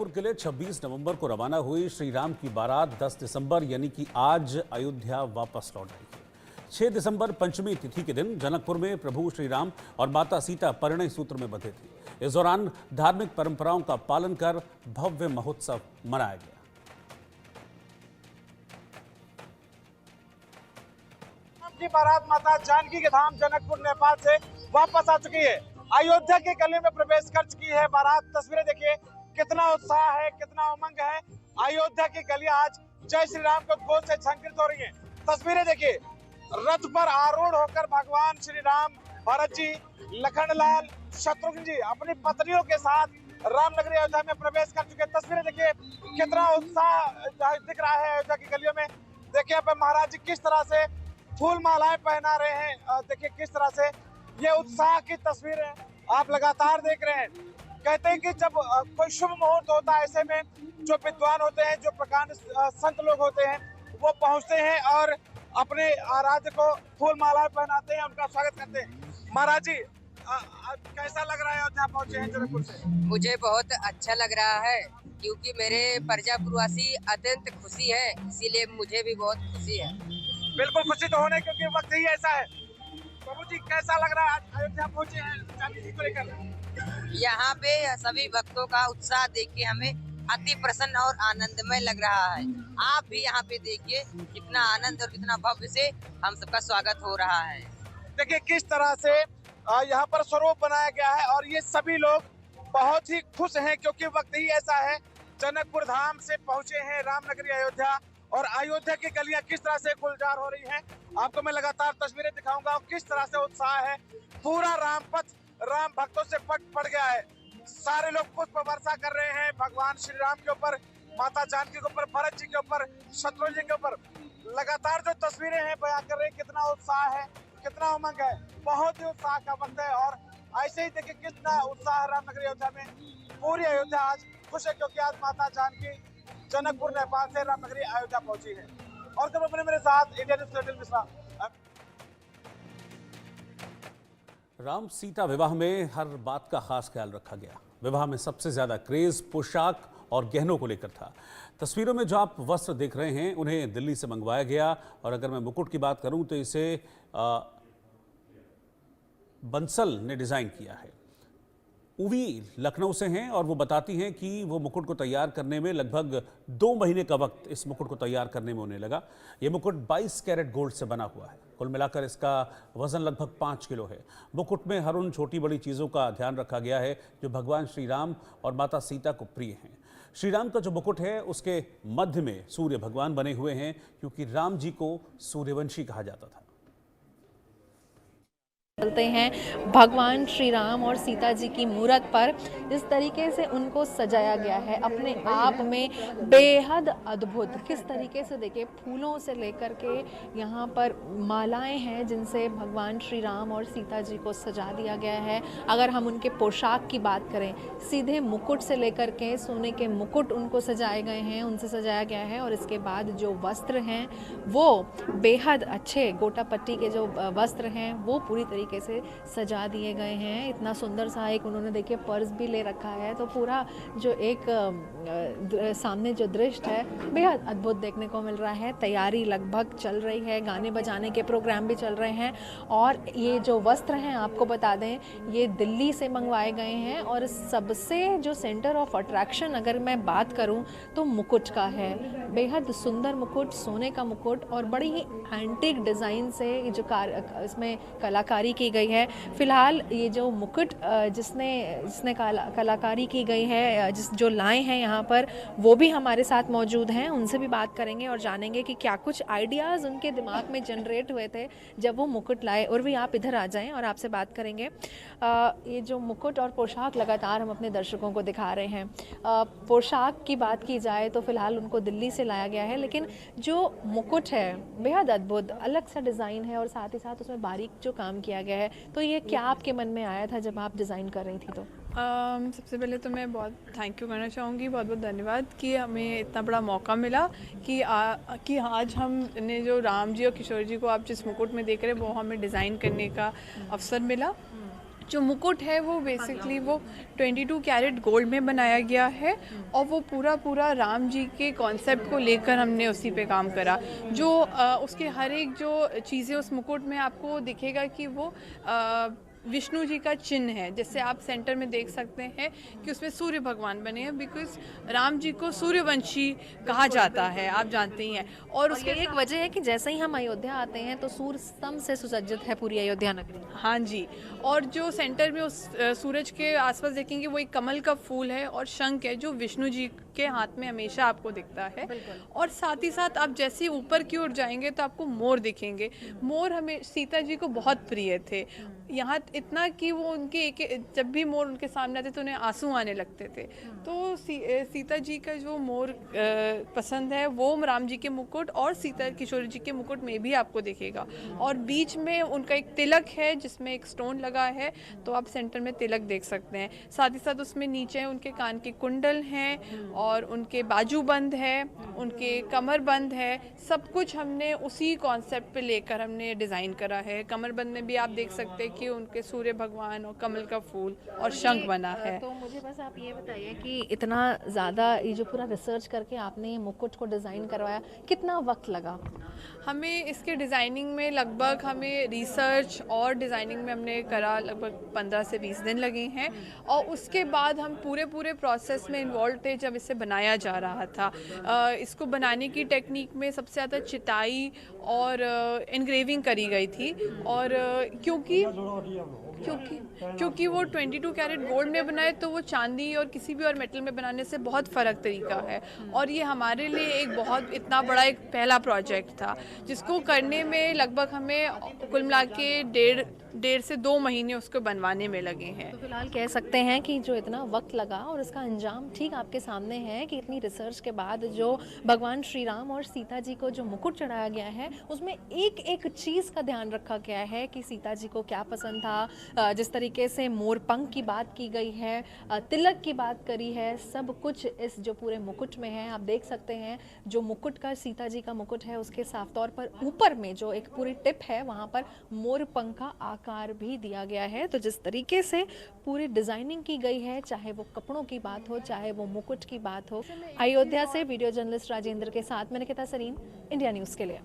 जनकपुर के लिए 26 नवंबर को रवाना हुई श्री राम की बारात 10 दिसंबर यानी कि आज अयोध्या वापस लौट आई है। 6 दिसंबर पंचमी तिथि के दिन जनकपुर में प्रभु श्री राम और माता सीता परिणय सूत्र में बंधे थे। इस दौरान धार्मिक परंपराओं का पालन कर भव्य महोत्सव मनाया गया। की बारात माता जानकी के धाम जनकपुर नेपाल से वापस आ चुकी है। अयोध्या के गली में प्रवेश कर चुकी है बारात। तस्वीरें देखिए, कितना उत्साह है, कितना उमंग है। अयोध्या की गलियां आज जय श्री राम के उद्घोष से झंकृत हो रही हैं। तस्वीरें देखिए, रथ पर आरूढ़ होकर भगवान श्री राम, भरत जी, लखनलाल, शत्रुघ्न जी अपनी पत्नियों के साथ रामनगरी अयोध्या में प्रवेश कर चुके हैं। तस्वीरें देखिए, कितना उत्साह दिख रहा है अयोध्या की गलियों में। देखिए यहाँ पे महाराज जी किस तरह से फूल मालाएं पहना रहे हैं। देखिए किस तरह से ये उत्साह की तस्वीरें आप लगातार देख रहे हैं। कहते हैं कि जब कोई शुभ मुहूर्त होता है, ऐसे में जो विद्वान होते हैं, जो प्रकांड संत लोग होते हैं, वो पहुंचते हैं और अपने आराध्य को फूल मालाएं पहनाते हैं, उनका स्वागत करते हैं। महाराज जी कैसा लग रहा है अयोध्या पहुंचे हैं जनकपुर से? मुझे बहुत अच्छा लग रहा है क्योंकि मेरे प्रजापुरवासी अत्यंत खुशी है, इसीलिए मुझे भी बहुत खुशी है। बिल्कुल खुशी तो होने, क्योंकि वक्त ही ऐसा है। प्रभु जी कैसा लग रहा है आज अयोध्या पहुंचे हैं जानकी जी को लेकर? यहाँ पे सभी भक्तों का उत्साह देख के हमें अति प्रसन्न और आनंदमय लग रहा है। आप भी यहाँ पे देखिए कितना आनंद और कितना भव्य से हम सबका स्वागत हो रहा है। देखिए किस तरह से यहाँ पर स्वरूप बनाया गया है और ये सभी लोग बहुत ही खुश हैं, क्योंकि वक्त ही ऐसा है। जनकपुर धाम से पहुंचे हैं रामनगरी अयोध्या और अयोध्या की गलियां किस तरह से गुलजार हो रही हैं, आपको मैं लगातार तस्वीरें दिखाऊंगा। और किस तरह से उत्साह है, पूरा रामपथ राम भक्तों से पड़ गया है। सारे लोग पुष्प वर्षा कर रहे हैं भगवान श्री राम के ऊपर, माता जानकी के ऊपर, भरत जी के ऊपर, शत्रुघ्न जी के ऊपर। लगातार जो तस्वीरें हैं बयां कर रहे हैं कितना उत्साह है, कितना उमंग है। बहुत ही उत्साह का वक्त है और ऐसे ही देखिए कितना उत्साह है रामनगरी अयोध्या में। पूरी अयोध्या आज खुश है क्योंकि आज माता जानकी जनकपुर नेपाल से रामनगरी अयोध्या पहुंची है। और जब अपने मेरे साथ इंडिया न्यूज़ के मिश्रा। राम सीता विवाह में हर बात का खास ख्याल रखा गया। विवाह में सबसे ज्यादा क्रेज पोशाक और गहनों को लेकर था। तस्वीरों में जो आप वस्त्र देख रहे हैं उन्हें दिल्ली से मंगवाया गया। और अगर मैं मुकुट की बात करूं तो इसे बंसल ने डिजाइन किया है। उवी लखनऊ से हैं और वो बताती हैं कि वो मुकुट को तैयार करने में लगभग 2 महीने का वक्त इस मुकुट को तैयार करने में उन्हें लगा। ये मुकुट 22 कैरेट गोल्ड से बना हुआ है। कुल मिलाकर इसका वजन लगभग 5 किलो है। मुकुट में हर उन छोटी बड़ी चीज़ों का ध्यान रखा गया है जो भगवान श्री राम और माता सीता को प्रिय हैं। श्री राम का जो मुकुट है उसके मध्य में सूर्य भगवान बने हुए हैं, क्योंकि राम जी को सूर्यवंशी कहा जाता था। चलते हैं भगवान श्री राम और सीता जी की मूरत पर। इस तरीके से उनको सजाया गया है, अपने आप में बेहद अद्भुत। किस तरीके से देखिए, फूलों से लेकर के यहाँ पर मालाएं हैं जिनसे भगवान श्री राम और सीता जी को सजा दिया गया है। अगर हम उनके पोशाक की बात करें, सीधे मुकुट से लेकर के सोने के मुकुट उनको सजाए गए हैं, उनसे सजाया गया है। और इसके बाद जो वस्त्र हैं वो बेहद अच्छे गोटा पट्टी के जो वस्त्र हैं वो पूरी तरीके से सजा दिए गए हैं। इतना सुंदर सा एक उन्होंने देखिए पर्स भी ले रखा है। तो पूरा जो एक सामने जो दृश्य है बेहद अद्भुत देखने को मिल रहा है। तैयारी लगभग चल रही है, गाने बजाने के प्रोग्राम भी चल रहे हैं। और ये जो वस्त्र हैं आपको बता दें ये दिल्ली से मंगवाए गए हैं। और सबसे जो सेंटर ऑफ अट्रैक्शन अगर मैं बात करूं तो मुकुट का है। बेहद सुंदर मुकुट, सोने का मुकुट और बड़ी ही एंटीक डिज़ाइन से जो इसमें कलाकारी की गई है। फिलहाल ये जो मुकुट जिसने कलाकारी की गई है, जो लाए हैं यहाँ पर, वो भी हमारे साथ मौजूद हैं। उनसे भी बात करेंगे और जानेंगे कि क्या कुछ आइडियाज़ उनके दिमाग में जनरेट हुए थे जब वो मुकुट लाए। और भी आप इधर आ जाएं और आपसे बात करेंगे। ये जो मुकुट और पोशाक लगातार हम अपने दर्शकों को दिखा रहे हैं। पोशाक की बात की जाए तो फिलहाल उनको दिल्ली से लाया गया है, लेकिन जो मुकुट है बेहद अद्भुत, अलग सा डिज़ाइन है और साथ ही साथ उसमें बारीक जो काम किया गया है। तो ये क्या आपके मन में आया था जब आप डिज़ाइन कर रही थी? तो सबसे पहले तो मैं बहुत थैंक यू करना चाहूँगी, बहुत बहुत धन्यवाद कि हमें इतना बड़ा मौका मिला कि आज हमने जो राम जी और किशोर जी को आप जिस मुकुट में देख रहे हैं वो हमें डिज़ाइन करने का अवसर मिला। जो मुकुट है वो बेसिकली वो 22 कैरेट गोल्ड में बनाया गया है और वो पूरा राम जी के कॉन्सेप्ट को लेकर हमने उसी पे काम करा। जो उसके हर एक जो चीज़ें उस मुकुट में आपको दिखेगा कि वो विष्णु जी का चिन्ह है। जैसे आप सेंटर में देख सकते हैं कि उसमें सूर्य भगवान बने हैं, बिकॉज राम जी को सूर्यवंशी कहा जाता है, आप जानते ही हैं। और उसके एक वजह है कि जैसे ही हम अयोध्या आते हैं तो सूर्य स्तंभ से सुसज्जित है पूरी अयोध्या नगरी। हाँ जी, और जो सेंटर में उस सूरज के आसपास देखेंगे वो एक कमल का फूल है और शंख है जो विष्णु जी के हाथ में हमेशा आपको दिखता है। और साथ ही साथ आप जैसे ऊपर की ओर जाएंगे तो आपको मोर दिखेंगे। मोर हमें सीता जी को बहुत प्रिय थे, यहाँ इतना कि वो उनके जब भी मोर उनके सामने आते तो उन्हें आंसू आने लगते थे। तो सीता जी का जो मोर पसंद है वो राम जी के मुकुट और सीता किशोरी जी के मुकुट में भी आपको दिखेगा। और बीच में उनका एक तिलक है जिसमें एक स्टोन लगा है, तो आप सेंटर में तिलक देख सकते हैं। साथ ही साथ उसमें नीचे उनके कान के कुंडल हैं और उनके बाजू बंद है, उनके कमर बंद है। सब कुछ हमने उसी कॉन्सेप्ट पे लेकर हमने डिज़ाइन करा है। कमर बंद में भी आप देख सकते हैं कि उनके सूर्य भगवान और कमल का फूल और शंख बना है। तो मुझे बस आप ये बताइए कि इतना ज़्यादा ये जो पूरा रिसर्च करके आपने ये मुकुट को डिज़ाइन करवाया, कितना वक्त लगा? हमें इसके डिज़ाइनिंग में लगभग हमें रिसर्च और डिज़ाइनिंग में हमने करा लगभग 15 से 20 दिन लगे हैं। और उसके बाद हम पूरे प्रोसेस में इन्वॉल्व थे जब इसे बनाया जा रहा था। इसको बनाने की टेक्निक में सबसे ज़्यादा चिताई और इनग्रेविंग करी गई थी। और क्योंकि वो 22 कैरेट गोल्ड में बनाए तो वो चांदी और किसी भी और मेटल में बनाने से बहुत फ़र्क तरीका है। और ये हमारे लिए एक बहुत इतना बड़ा एक पहला प्रोजेक्ट था जिसको करने में लगभग हमें कुल मिला के डेढ़ से 2 महीने उसको बनवाने में लगे हैं। तो फिलहाल कह सकते हैं कि जो इतना वक्त लगा और इसका अंजाम ठीक आपके सामने है कि इतनी रिसर्च के बाद जो भगवान श्री राम और सीता जी को जो मुकुट चढ़ाया गया है उसमें एक एक चीज़ का ध्यान रखा गया है कि सीता जी को क्या पसंद था। जिस तरीके से मोर पंख की बात की गई है, तिलक की बात करी है, सब कुछ इस जो पूरे मुकुट में है। आप देख सकते हैं जो मुकुट का सीता जी का मुकुट है उसके साफ तौर पर ऊपर में जो एक पूरी टिप है वहाँ पर मोर पंख का आकार भी दिया गया है। तो जिस तरीके से पूरी डिज़ाइनिंग की गई है, चाहे वो कपड़ों की बात हो चाहे वो मुकुट की बात हो। अयोध्या से वीडियो जर्नलिस्ट राजेंद्र के साथ मैं निकिता सरीन, इंडिया न्यूज़ के लिए।